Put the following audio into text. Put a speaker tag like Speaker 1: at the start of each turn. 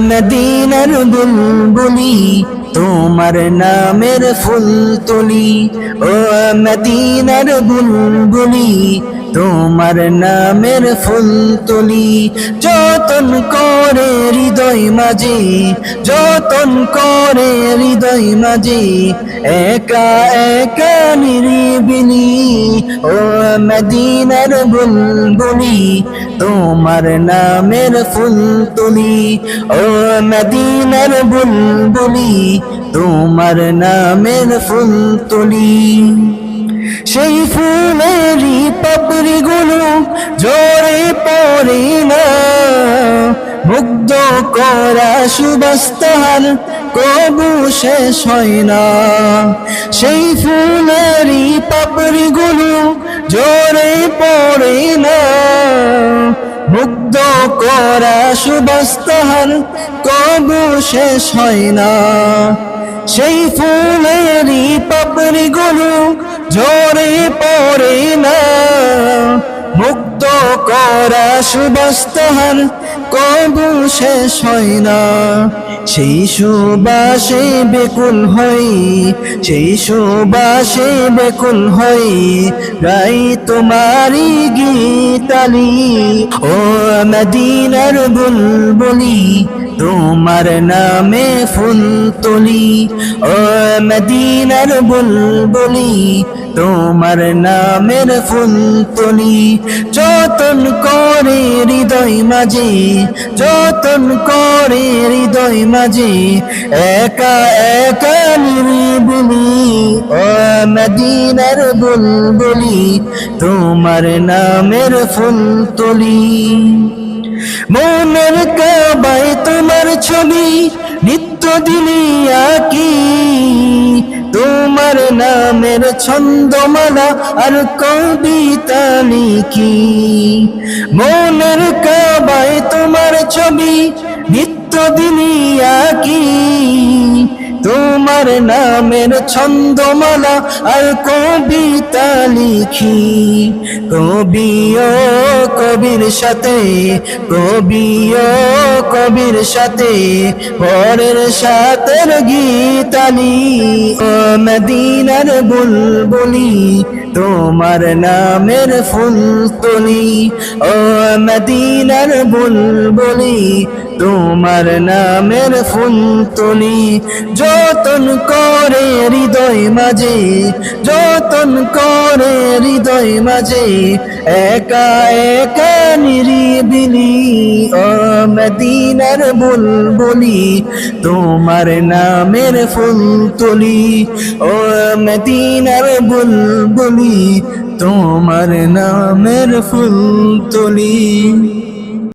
Speaker 1: মদিনার বুলবুলি তোমার নামের ফুল তুলি, ও মদিনার বুলবুলি তোমার নামের ফুল তুলি। যতন করে হৃদয় মাঝে, যতন করে হৃদয় মাঝে, একা একা নিরিবিলি, ও মদিনার বুলবুলি তোমার নামের ফুল তুলি, ও মদিনার বুলবুলি তোমার নামের ফুল তুলি। সেই ফুলেরই পাপড়িগুলো ঝরে পড়ে না, মুগ্ধ করা সুবাস তাহার কবু শেষ হয় না। সেই ফুলেরই পাপড়িগুলো ঝরে পড়ে না, মুগ্ধ করা সুবাস তাহার কবু শেষ হয় না। সেই ফুলেরই পাপড়িগুলো ঝরে পড়ে না, মুগ্ধ করা সুবাস তাহার কবু শেষ হয় না। সেই সুবাসে বেকুল হই, সেই সুবাসে বেকুল হই, গাই তোমারি গীতালি, ও মদিনার বুলবুলি তোমার নামে ফুল তুলি, ও মদিনার বুলবুলি তোমার নামের ফুল তুলি। যতন করে হৃদয় মাঝে, যতন করে হৃদয় মাঝে, একা একা নিরিবিলি, ও মদিনার বুলবুলি তোমার নামের ফুল তুলি। মনের কাবায় তোমার ছবি নিত্য দিনই আঁকি, তোমার নামের ছন্দমালা আর কবিতা লিখি। মনের কাবায় তোমার ছবি নিত্য দিনই আঁকি, তোমার নামের ছন্দমালা আর কবিতা লিখি। কবি ও কবির সাথে, কবি ও কবির সাথে পরের সাথের গীতালি, ও মদিনার বুলবুলি তোমার নামের ফুল তুলি, ও মদিনার বুলবুলি তোমার নামের ফুল তুলি। যতন করে হৃদয় মাঝে, যতন করে হৃদয় মাঝে, একা একা নিরিবিলি, ও মদিনার বুলবুলি তোমার নামের ফুল তুলি, ও মদিনার বুলবুলি তোমার নামের ফুল তুলি।